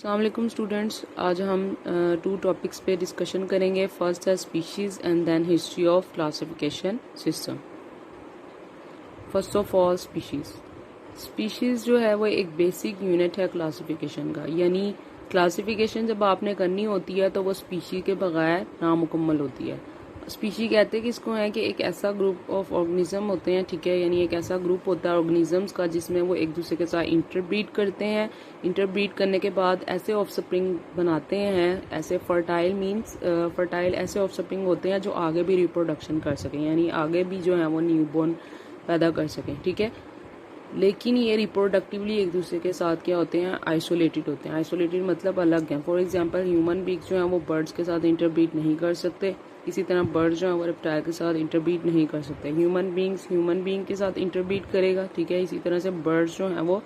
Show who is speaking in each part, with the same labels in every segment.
Speaker 1: अस्सलाम वालेकुम स्टूडेंट्स, आज हम टू टॉपिक्स पे डिस्कशन करेंगे। फर्स्ट है species and then history of classification system. First of all species जो है वो एक बेसिक यूनिट है क्लासिफिकेशन का, यानी क्लासिफिकेशन जब आपने करनी होती है तो वो स्पीशी के बगैर नामुकम्मल होती है। स्पीशी कहते हैं कि इसको है कि एक ऐसा ग्रुप ऑफ ऑर्गेनिज्म होते हैं, ठीक है, यानी एक ऐसा ग्रुप होता है ऑर्गेनिजम्स का जिसमें वो एक दूसरे के साथ इंटरब्रीड करते हैं। इंटरब्रीड करने के बाद ऐसे ऑफस्प्रिंग बनाते हैं, ऐसे फर्टाइल ऐसे ऑफस्प्रिंग होते हैं जो आगे भी रिप्रोडक्शन कर सकें, यानी आगे भी जो है वो न्यूबॉर्न पैदा कर सकें, ठीक है। लेकिन ये रिप्रोडक्टिवली एक दूसरे के साथ क्या होते हैं, आइसोलेटेड होते हैं। आइसोलेटेड मतलब अलग हैं। फॉर एग्जांपल ह्यूमन बींग्स जो हैं वो बर्ड्स के साथ इंटरब्रीड नहीं कर सकते, इसी तरह बर्ड्स जो हैं वो रेप्टाइल के साथ इंटरब्रीड नहीं कर सकते। ह्यूमन बींग के साथ इंटरब्रीड करेगा, ठीक है। इसी तरह से बर्ड्स जो हैं वो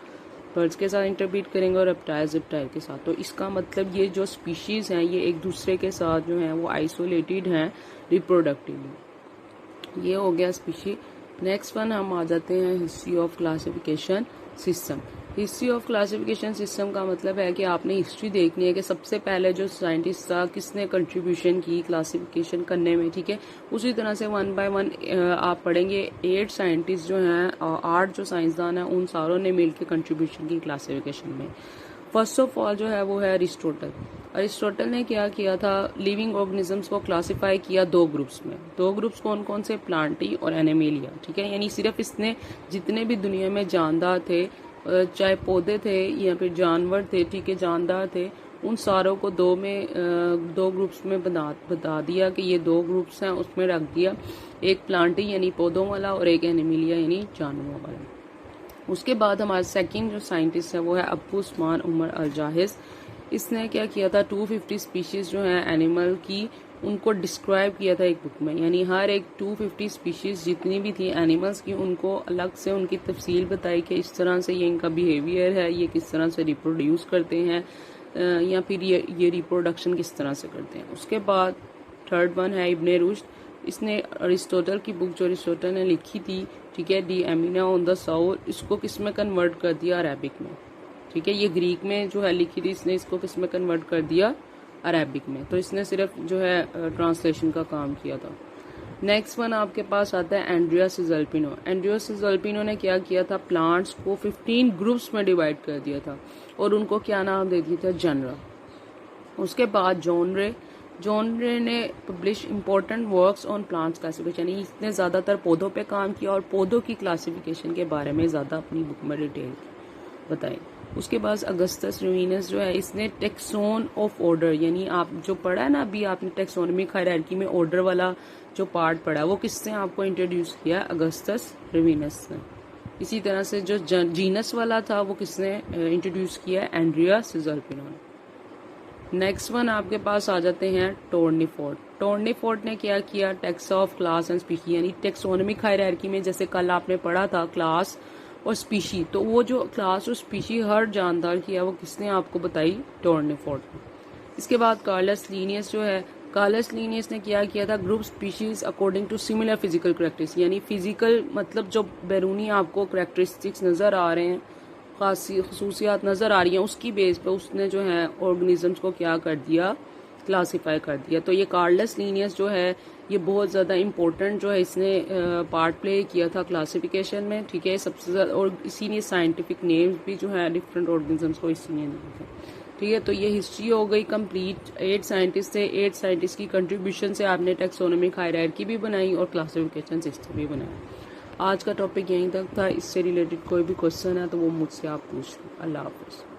Speaker 1: बर्ड्स के साथ इंटरब्रीड करेंगे और रेप्टाइल के साथ। तो इसका मतलब ये जो स्पीशीज हैं ये एक दूसरे के साथ जो हैं वो आइसोलेटेड हैं रिप्रोडक्टिवली। ये हो गया स्पीशी। नेक्स्ट वन हम आ जाते हैं history of classification system. History of classification system का मतलब है कि आपने हिस्ट्री देखनी है कि सबसे पहले जो साइंटिस्ट था किसने कंट्रीब्यूशन की क्लासिफिकेशन करने में, ठीक है। उसी तरह से वन बाय वन आप पढ़ेंगे। 8 साइंटिस्ट जो हैं और 8 जो साइंसदान हैं उन सारों ने मिलकर कंट्रीब्यूशन की क्लासिफिकेशन में। फर्स्ट ऑफ ऑल जो है वो है अरिस्टोटल ने क्या किया था, लिविंग ऑर्गेनिजम्स को क्लासिफाई किया 2 ग्रुप्स में। 2 ग्रुप्स कौन कौन से, प्लांटी और एनिमेलिया, ठीक है। यानी सिर्फ इसने जितने भी दुनिया में जानदार थे, चाहे पौधे थे या फिर जानवर थे, ठीक है, जानदार थे, उन सारों को 2 ग्रुप्स में बता दिया कि ये 2 ग्रुप्स हैं, उसमें रख दिया। एक प्लांटी यानी पौधों वाला और एक एनिमेलिया यानी जानवरों वाला। उसके बाद हमारा सेकंड जो साइंटिस्ट है वो है अबू उस्मान उमर अल जाहिज। इसने क्या किया था, 250 स्पीशीज जो है एनिमल की उनको डिस्क्राइब किया था एक बुक में, यानी हर एक 250 स्पीशीज जितनी भी थी एनिमल्स की उनको अलग से उनकी तफसील बताई कि इस तरह से ये इनका बिहेवियर है, ये किस तरह से रिप्रोड्यूस करते हैं या फिर ये रिप्रोडक्शन किस तरह से करते हैं। उसके बाद थर्ड वन है इब्ने रुश्द। इसने अरिस्टोटल की बुक जो अरिस्टोटल ने लिखी थी, ठीक है, डी एमिना ऑन द साउल, इसको किस में कन्वर्ट कर दिया, अरेबिक में, ठीक है। ये ग्रीक में जो है लिखी थी, इसने इसको किस में कन्वर्ट कर दिया, अरेबिक में। तो इसने सिर्फ जो है ट्रांसलेशन का काम किया था। नेक्स्ट वन आपके पास आता है एंड्रिया सिज़ल्पिनो। एंड्रिया सिज़ल्पिनो ने क्या किया था, प्लांट्स को 15 ग्रुप्स में डिवाइड कर दिया था और उनको क्या नाम दे दिया था, जनरा। उसके बाद जॉनरे ने publish important works on plants classification, यानी इसने ज़्यादातर पौधों पे काम किया और पौधों की क्लासिफिकेशन के बारे में ज़्यादा अपनी बुक में डिटेल बताई। उसके बाद अगस्टस र्यूइनस जो है, इसने टेक्सोन ऑफ ऑर्डर, यानी आप जो पढ़ा है ना अभी आपने टेक्सोनमिक हायरार्की में ऑर्डर वाला जो पार्ट पढ़ा है वो किसने आपको इंट्रोड्यूस किया, अगस्टस र्यूइनस ने। इसी तरह से जो जीनस वाला था वो किसने इंट्रोड्यूस किया, एंड्रिया सिज़ल्पिनो ने। नेक्स्ट वन आपके पास आ जाते हैं टोर्नीफोर्ड ने क्या किया, taxa of class and species, यानी टेक्सोनमिक हायरार्की में जैसे कल आपने पढ़ा था क्लास और स्पीशी, तो वो जो क्लास और स्पीशी हर जानदार की है वो किसने आपको बताई, टोर्नीफोर्ड ने। इसके बाद कार्लस लीनियस ने क्या किया था, group species according to similar physical characteristics, यानी फिजिकल मतलब जो बैरूनी आपको करेक्टरिस्टिक्स नजर आ रहे हैं, खासी खसूसियात नज़र आ रही हैं, उसकी बेस पे उसने जो है ऑर्गेनिजम्स को क्या कर दिया, क्लासिफाई कर दिया। तो ये कार्लस लीनियस जो है ये बहुत ज़्यादा इम्पोर्टेंट जो है, इसने पार्ट प्ले किया था क्लासिफिकेशन में, ठीक है, सबसे ज़्यादा। और इसी ने साइंटिफिक नेम्स भी जो है डिफरेंट ऑर्गेनिजम्स को इसी ने दिए थे, ठीक है। तो ये हिस्ट्री हो गई कंप्लीट। 8 साइंटिस्ट थे, 8 साइंटिस्ट की कंट्रीब्यूशन से आपने टेक्सोनमिक हायरार्की भी बनाई और क्लासिफिकेशन सिस्टम भी बनाया। आज का टॉपिक यहीं तक था। इससे रिलेटेड कोई भी क्वेश्चन है तो वो मुझसे आप पूछ लो। अल्लाह हाफ़िज़।